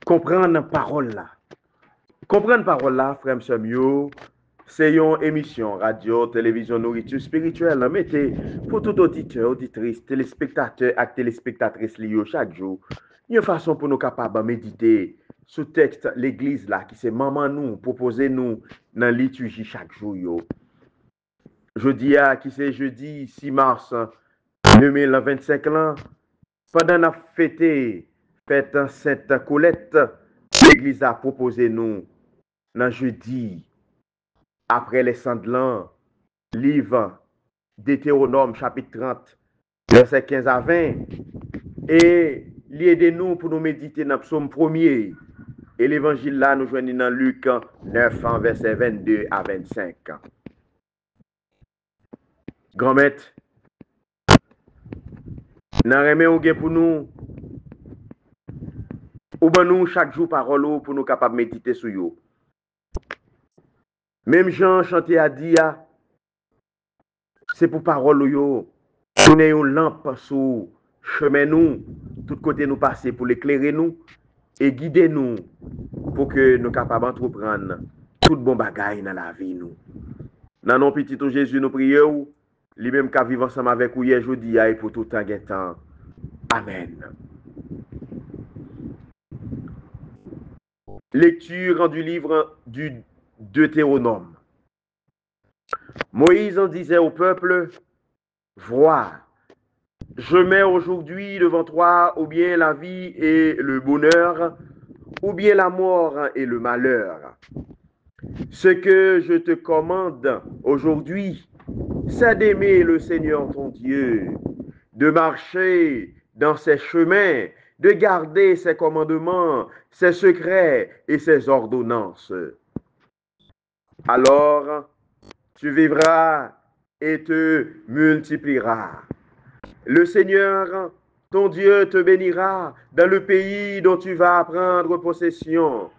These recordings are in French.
Comprendre parole là. Comprendre parole là, frère Msemio, c'est une émission radio, télévision, nourriture spirituelle. Mettez pour tout auditeur, auditrice, téléspectateur et téléspectatrice lié chaque jour. Une façon pour nous capables de méditer ce texte, l'église là, qui c'est maman nous, proposer nous dans la liturgie chaque jour. Yo. Jeudi, qui c'est jeudi 6 mars 2025 là, pendant la fête Sainte Colette, l'église a proposé nous dans jeudi, après les sandlants, livre Deutéronome chapitre 30, verset 15 à 20, et lié nous pour nous méditer dans le psaume 1er. Et l'évangile là, nous joignons dans Luc 9, verset 22 à 25. Grand-maître, nous remet pour nous, ou ben nous chaque jour parole pour nous capables de méditer sur yo. Même Jean chanté à dia, c'est pour parole yo. Nous avons une lampe sur chemin nous, tout côté nous passer pour l'éclairer nous et guider nous pour que nous capables d'entreprendre tout bon bagaille dans la vie nous. Dans nos petits Jésus nous prions, lui-même qui vivre ensemble avec nous hier jeudi et pour tout temps. Amen. Lecture du livre du Deutéronome. Moïse en disait au peuple, vois, je mets aujourd'hui devant toi ou bien la vie et le bonheur, ou bien la mort et le malheur. Ce que je te commande aujourd'hui, c'est d'aimer le Seigneur ton Dieu, de marcher dans ses chemins, de garder ses commandements, ses secrets et ses ordonnances. Alors, tu vivras et te multiplieras. Le Seigneur, ton Dieu, te bénira dans le pays dont tu vas prendre possession.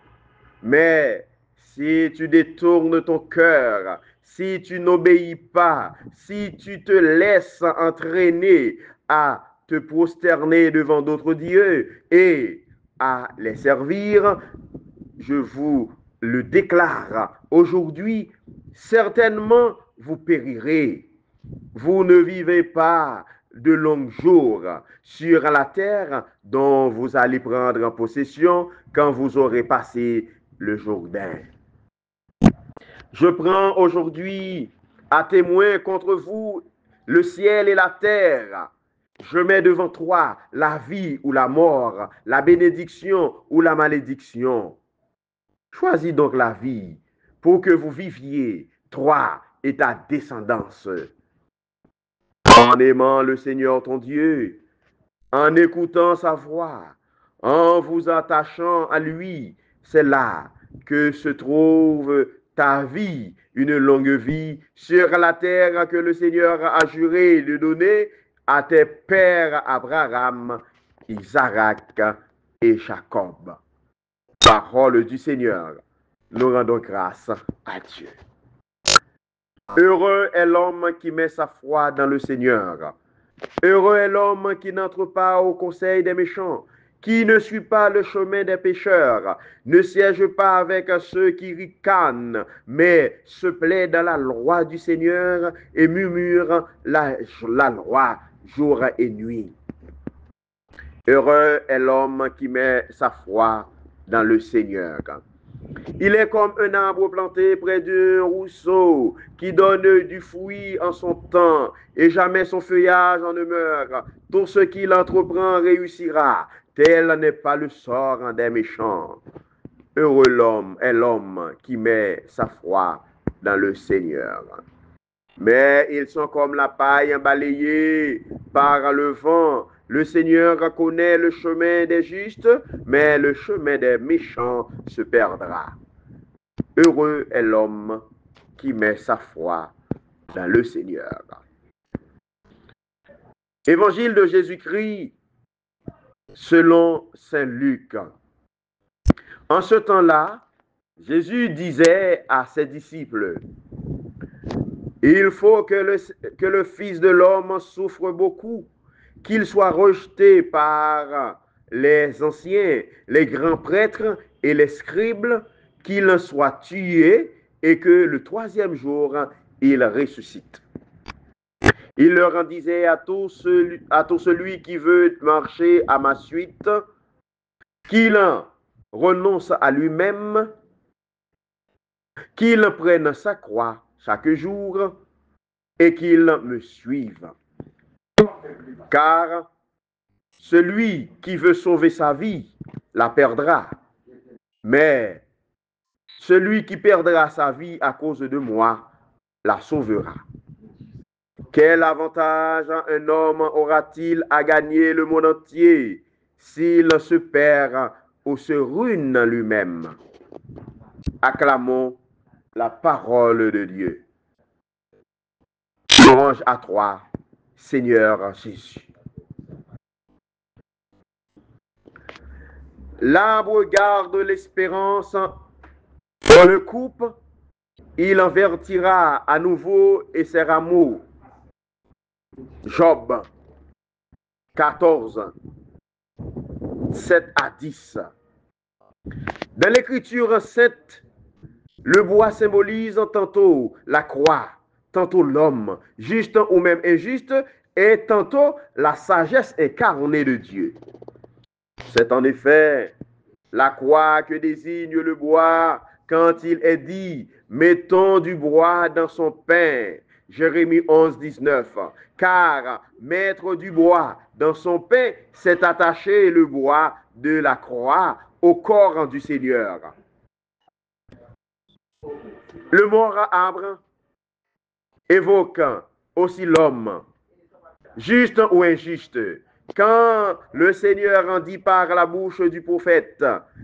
Mais si tu détournes ton cœur, si tu n'obéis pas, si tu te laisses entraîner à te prosterner devant d'autres dieux et à les servir, je vous le déclare aujourd'hui, certainement vous périrez. Vous ne vivez pas de longs jours sur la terre dont vous allez prendre en possession quand vous aurez passé le Jourdain. Je prends aujourd'hui à témoin contre vous le ciel et la terre. Je mets devant toi la vie ou la mort, la bénédiction ou la malédiction. Choisis donc la vie pour que vous viviez, toi et ta descendance. En aimant le Seigneur ton Dieu, en écoutant sa voix, en vous attachant à lui, c'est là que se trouve ta vie, une longue vie sur la terre que le Seigneur a juré de donner à tes pères Abraham, Isaac et Jacob. Parole du Seigneur, nous rendons grâce à Dieu. Heureux est l'homme qui met sa foi dans le Seigneur. Heureux est l'homme qui n'entre pas au conseil des méchants, qui ne suit pas le chemin des pécheurs, ne siège pas avec ceux qui ricanent, mais se plaît dans la loi du Seigneur et murmure la loi jour et nuit. Heureux est l'homme qui met sa foi dans le Seigneur. Il est comme un arbre planté près d'un rousseau qui donne du fruit en son temps et jamais son feuillage en ne meurt. Tout ce qu'il entreprend réussira. Tel n'est pas le sort des méchants. Heureux l'homme est l'homme qui met sa foi dans le Seigneur. Mais ils sont comme la paille balayée par le vent. Le Seigneur connaît le chemin des justes, mais le chemin des méchants se perdra. Heureux est l'homme qui met sa foi dans le Seigneur. Évangile de Jésus-Christ selon Saint Luc. En ce temps-là, Jésus disait à ses disciples, il faut que le Fils de l'homme souffre beaucoup, qu'il soit rejeté par les anciens, les grands prêtres et les scribes qu'il soit tué et que le troisième jour, il ressuscite. Il leur en disait à tout celui qui veut marcher à ma suite, qu'il renonce à lui-même, qu'il prenne sa croix chaque jour et qu'il me suive. Car celui qui veut sauver sa vie la perdra, mais celui qui perdra sa vie à cause de moi la sauvera. Quel avantage un homme aura-t-il à gagner le monde entier s'il se perd ou se ruine lui-même? Acclamons la parole de Dieu. Louange à toi, Seigneur Jésus. L'arbre garde l'espérance, on le coupe, il envertira à nouveau et ses rameaux. Job 14, 7 à 10. Dans l'écriture 7, le bois symbolise tantôt la croix, tantôt l'homme, juste ou même injuste, et tantôt la sagesse incarnée de Dieu. C'est en effet la croix que désigne le bois quand il est dit « Mettons du bois dans son pain ». Jérémie 11, 19. Car mettre du bois dans son pain, c'est attacher le bois de la croix au corps du Seigneur. Le mot arbre évoque aussi l'homme, juste ou injuste. Quand le Seigneur en dit par la bouche du prophète,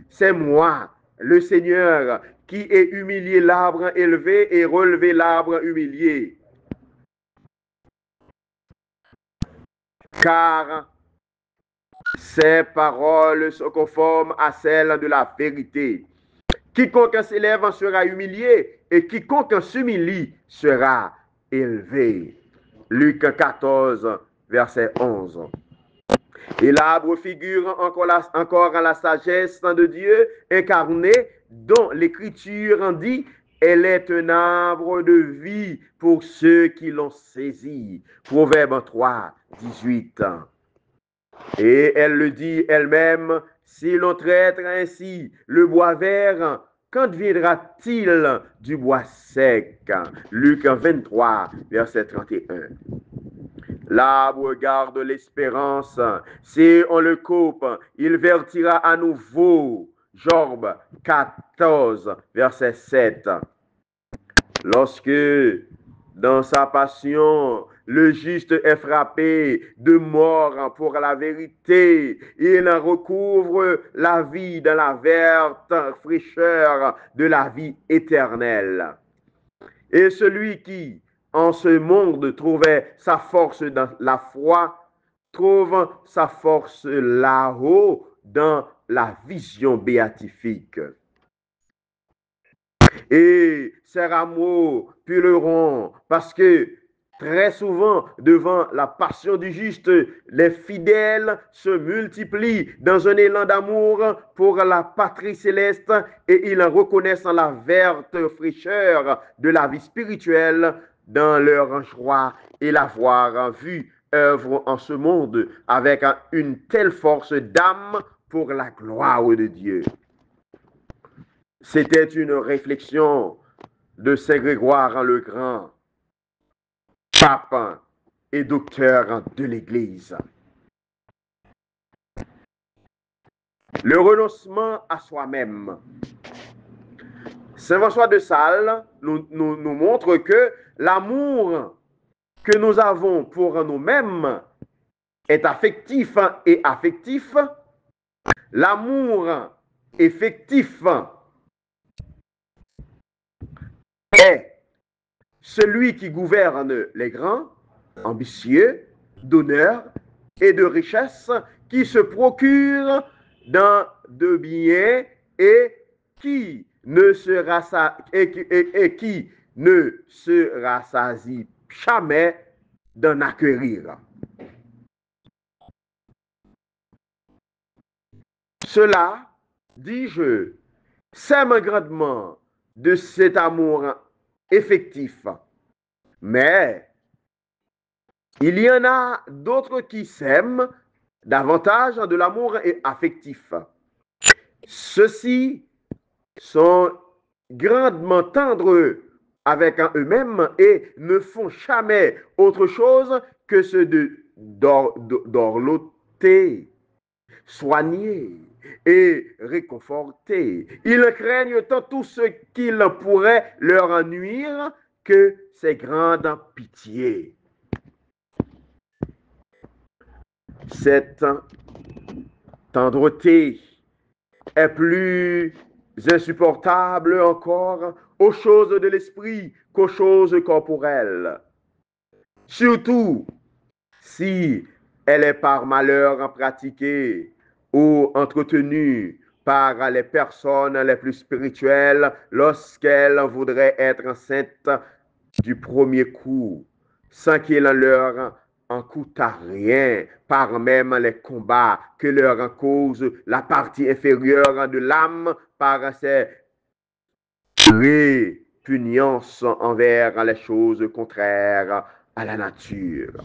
c'est moi, le Seigneur, qui ai humilié l'arbre élevé et relevé l'arbre humilié. Car ces paroles sont conformes à celles de la vérité. Quiconque s'élève sera humilié et quiconque s'humilie sera élevé. Luc 14, verset 11. Et l'arbre figure encore à la sagesse de Dieu incarnée, dont l'Écriture en dit, elle est un arbre de vie pour ceux qui l'ont saisi. Proverbe 3, 18. Et elle le dit elle-même, si l'on traite ainsi le bois vert, quand viendra-t-il du bois sec? Luc 23, verset 31. L'arbre garde l'espérance. Si on le coupe, il vertira à nouveau. Job 14, verset 7. Lorsque, dans sa passion, le juste est frappé de mort pour la vérité, il recouvre la vie dans la verte fraîcheur de la vie éternelle. Et celui qui, en ce monde, trouvait sa force dans la foi, trouve sa force là-haut dans la vision béatifique. Et ces rameaux puileront parce que très souvent, devant la passion du juste, les fidèles se multiplient dans un élan d'amour pour la patrie céleste et ils reconnaissent la verte fraîcheur de la vie spirituelle dans leur joie et l'avoir vu œuvre en ce monde avec une telle force d'âme pour la gloire de Dieu. C'était une réflexion de Saint Grégoire le Grand, pape et docteur de l'Église. Le renoncement à soi-même. Saint François de Sales nous montre que l'amour que nous avons pour nous-mêmes est affectif et affectif. L'amour effectif est celui qui gouverne les grands, ambitieux, d'honneur et de richesse, qui se procure dans de biens et qui ne se rassasie jamais d'en acquérir. Cela, dis-je, s'aime grandement de cet amour effectif. Mais il y en a d'autres qui s'aiment davantage de l'amour affectif. Ceux-ci sont grandement tendres avec eux-mêmes et ne font jamais autre chose que ce d'orloter, soigner et réconforter. Ils craignent tant tout ce qu'il pourrait leur nuire que ces grandes pitiés. Cette tendreté est plus insupportable encore aux choses de l'esprit qu'aux choses corporelles. Surtout si elle est par malheur pratiquée ou entretenue par les personnes les plus spirituelles lorsqu'elles voudraient être enceintes du premier coup, sans qu'il leur en coûta rien, par même les combats que leur cause la partie inférieure de l'âme par ses répugnances envers les choses contraires à la nature.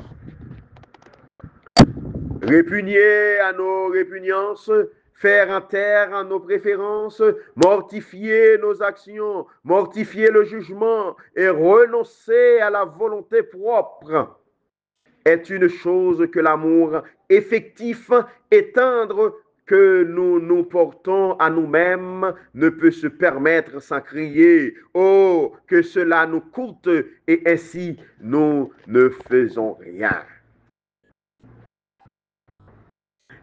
Répugner à nos répugnances, faire taire nos préférences, mortifier nos actions, mortifier le jugement et renoncer à la volonté propre est une chose que l'amour effectif et tendre que nous nous portons à nous-mêmes ne peut se permettre sans crier « Oh, que cela nous coûte !» et ainsi nous ne faisons rien.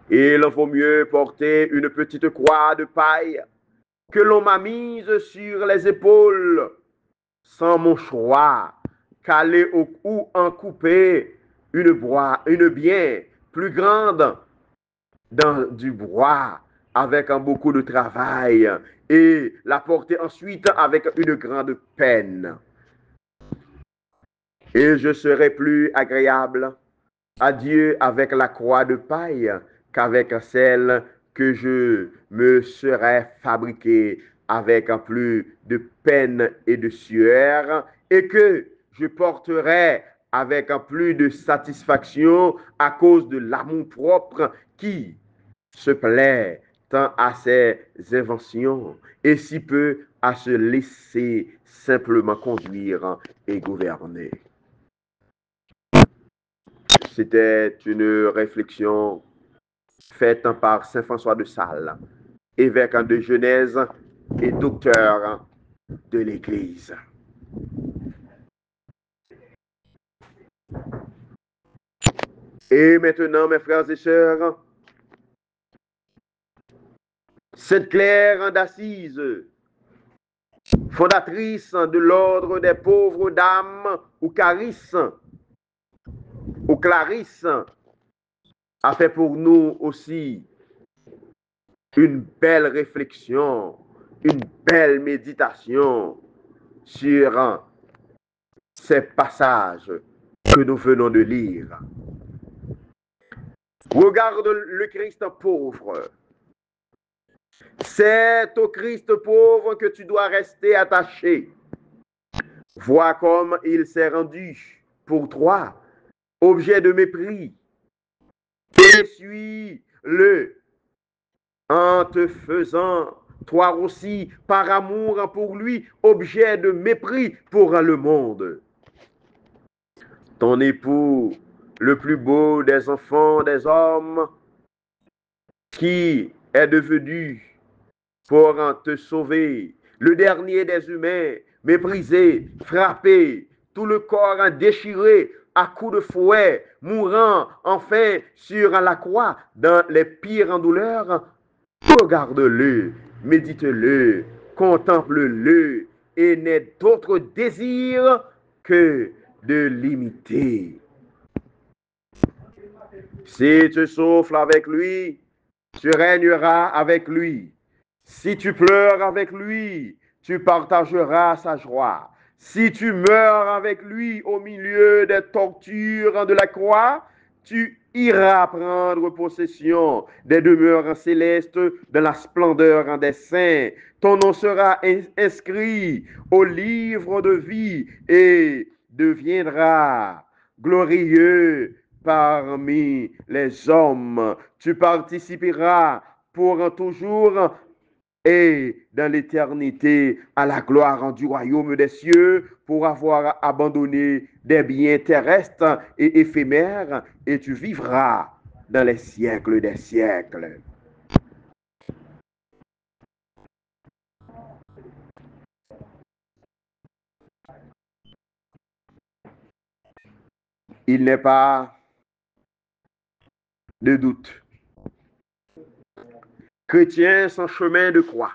Il vaut mieux porter une petite croix de paille que l'on m'a mise sur les épaules sans mon choix, qu'aller ou en couper une bien plus grande dans du bois avec beaucoup de travail et la porter ensuite avec une grande peine. Et je serai plus agréable à Dieu avec la croix de paille qu'avec celle que je me serais fabriquée avec plus de peine et de sueur et que je porterai avec plus de satisfaction à cause de l'amour propre qui se plaît tant à ses inventions et si peu à se laisser simplement conduire et gouverner. C'était une réflexion faite par Saint François de Sales, évêque de Genèse et docteur de l'Église. Et maintenant, mes frères et sœurs, Sainte Claire d'Assise, fondatrice de l'ordre des pauvres dames ou Clarisse, a fait pour nous aussi une belle réflexion, une belle méditation sur ces passages que nous venons de lire. Regarde le Christ pauvre. C'est au Christ pauvre que tu dois rester attaché. Vois comme il s'est rendu pour toi objet de mépris. Et suis-le en te faisant, toi aussi, par amour pour lui, objet de mépris pour le monde. Ton époux, le plus beau des enfants des hommes, qui est devenu pour te sauver, le dernier des humains, méprisé, frappé, tout le corps déchiré à coups de fouet, mourant enfin sur la croix dans les pires douleurs, regarde-le, médite-le, contemple-le et n'aie d'autre désir que de l'imiter. Si tu souffles avec lui, tu régneras avec lui. Si tu pleures avec lui, tu partageras sa joie. Si tu meurs avec lui au milieu des tortures de la croix, tu ira prendre possession des demeures célestes de la splendeur des saints. Ton nom sera inscrit au livre de vie et deviendra glorieux parmi les hommes. Tu participeras pour toujours et dans l'éternité à la gloire du royaume des cieux pour avoir abandonné des biens terrestres et éphémères et tu vivras dans les siècles des siècles. Il n'est pas de doute. Chrétien sans chemin de croix.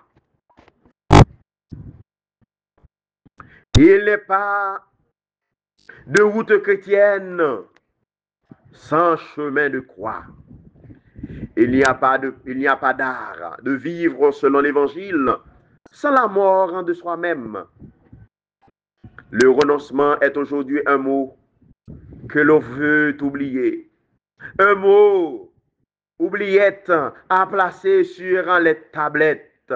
Il n'est pas de route chrétienne sans chemin de croix. Il n'y a pas d'art de vivre selon l'évangile sans la mort de soi-même. Le renoncement est aujourd'hui un mot que l'on veut oublier. Un mot oubliette à placer sur les tablettes.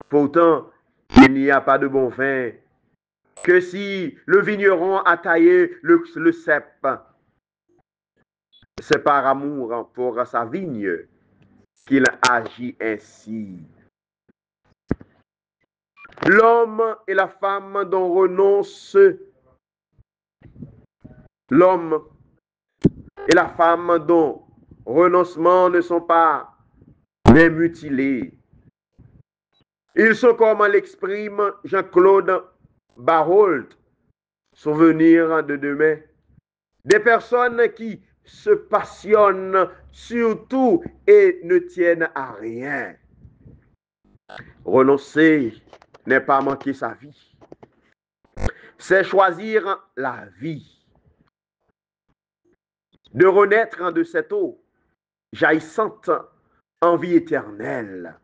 Pourtant, il n'y a pas de bon vin que si le vigneron a taillé le cep. C'est par amour pour sa vigne qu'il agit ainsi. L'homme et la femme dont renonce l'homme et la femme dont renoncement ne sont pas les mutilés. Ils sont comme l'exprime Jean-Claude Barrault, Souvenir de demain, des personnes qui se passionnent surtout et ne tiennent à rien. Renoncer n'est pas manquer sa vie, c'est choisir la vie. De renaître de cette eau jaillissante en vie éternelle.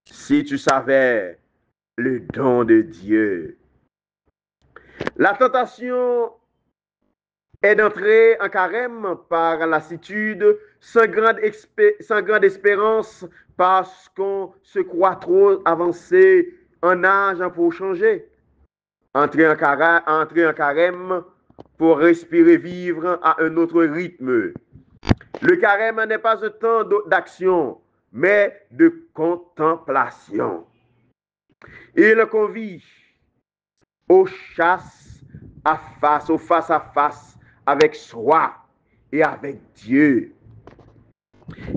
Si tu savais le don de Dieu. La tentation est d'entrer en carême par lassitude, sans grande espérance, parce qu'on se croit trop avancé en âge pour changer. Entrer en carême pour respirer vivre à un autre rythme. Le carême n'est pas un temps d'action, mais de contemplation. Il convie aux chasses au face à face avec soi et avec Dieu.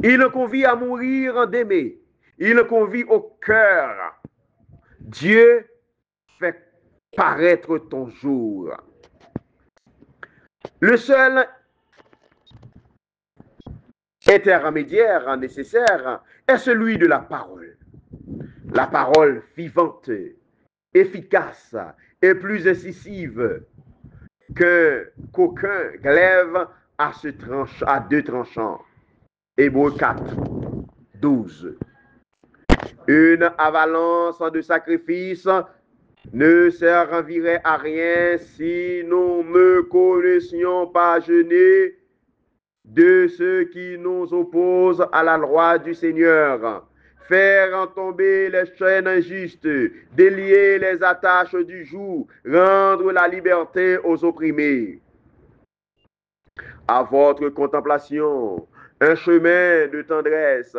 Il convie à mourir d'aimer. Il convie au cœur. Dieu fait paraître ton jour. Le seul intermédiaire nécessaire est celui de la parole. La parole vivante, efficace et plus incisive qu'aucun glaive à deux tranchants. Hébreux 4, 12. Une avalanche de sacrifices ne servirait à rien si nous ne connaissions pas jeûner de ceux qui nous opposent à la loi du Seigneur, faire tomber les chaînes injustes, délier les attaches du joug, rendre la liberté aux opprimés. À votre contemplation, un chemin de tendresse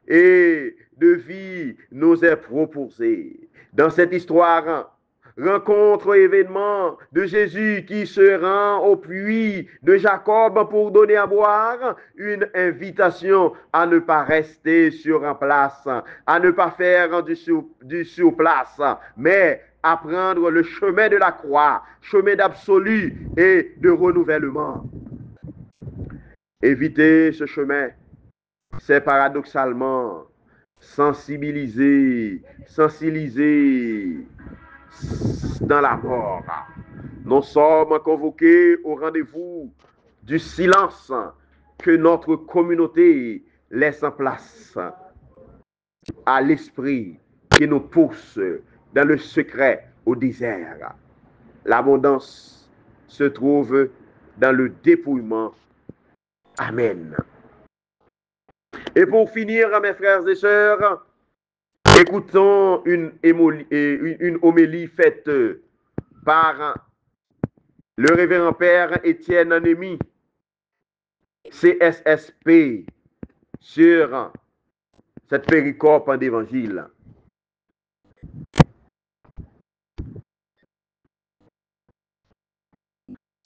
et de vie nous est proposé. Dans cette histoire, rencontre événement de Jésus qui se rend au puits de Jacob pour donner à boire, une invitation à ne pas rester sur place, à ne pas faire du surplace, mais à prendre le chemin de la croix, chemin d'absolu et de renouvellement. Éviter ce chemin, c'est paradoxalement sensibiliser dans la mort. Nous sommes convoqués au rendez-vous du silence que notre communauté laisse en place à l'esprit qui nous pousse dans le secret au désert. L'abondance se trouve dans le dépouillement Amen. Et pour finir, mes frères et sœurs, écoutons une homélie faite par le révérend père Étienne Anémie, CSSP, sur cette péricope d'évangile.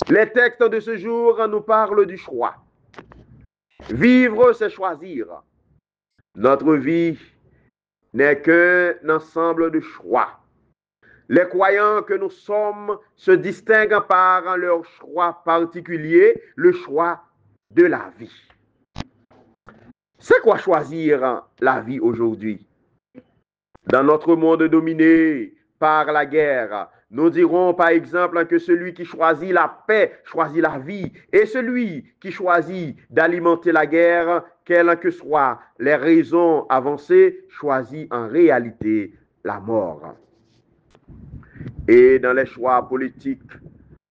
Les textes de ce jour nous parlent du choix. Vivre, c'est choisir. Notre vie n'est qu'un ensemble de choix. Les croyants que nous sommes se distinguent par leur choix particulier, le choix de la vie. C'est quoi choisir la vie aujourd'hui? Dans notre monde dominé par la guerre, nous dirons par exemple que celui qui choisit la paix choisit la vie, et celui qui choisit d'alimenter la guerre, quelles que soient les raisons avancées, choisit en réalité la mort. Et dans les choix politiques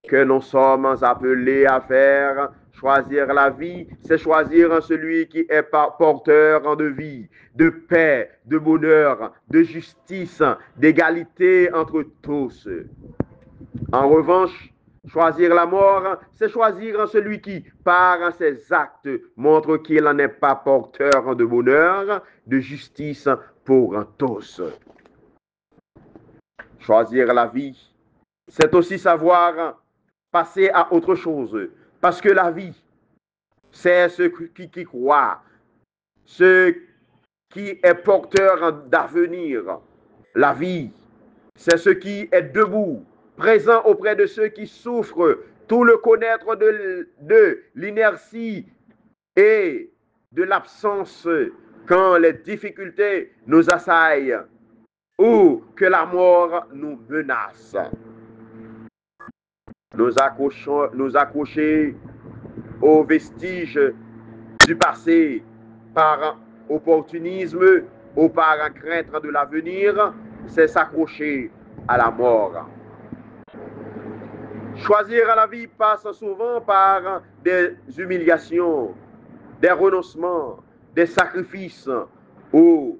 que nous sommes appelés à faire, choisir la vie, c'est choisir celui qui est porteur de vie, de paix, de bonheur, de justice, d'égalité entre tous. En revanche, choisir la mort, c'est choisir celui qui, par ses actes, montre qu'il n'en est pas porteur de bonheur, de justice pour tous. Choisir la vie, c'est aussi savoir passer à autre chose. Parce que la vie, c'est ce qui croit, ce qui est porteur d'avenir. La vie, c'est ce qui est debout, présent auprès de ceux qui souffrent, tout le connaître de l'inertie et de l'absence quand les difficultés nous assaillent ou que la mort nous menace. Nous accrocher aux vestiges du passé par opportunisme ou par crainte de l'avenir, c'est s'accrocher à la mort. Choisir la vie passe souvent par des humiliations, des renoncements, des sacrifices où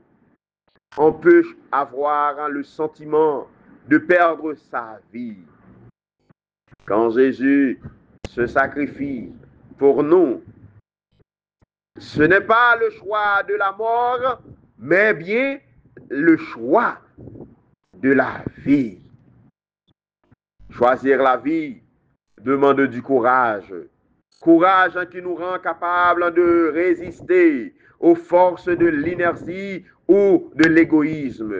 on peut avoir le sentiment de perdre sa vie. Quand Jésus se sacrifie pour nous, ce n'est pas le choix de la mort, mais bien le choix de la vie. Choisir la vie demande du courage. Courage qui nous rend capables de résister aux forces de l'inertie ou de l'égoïsme.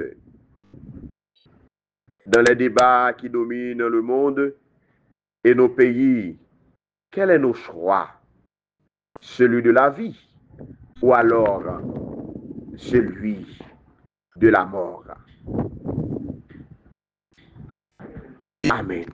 Dans les débats qui dominent le monde et nos pays, quel est notre choix? Celui de la vie ou alors celui de la mort? Amen.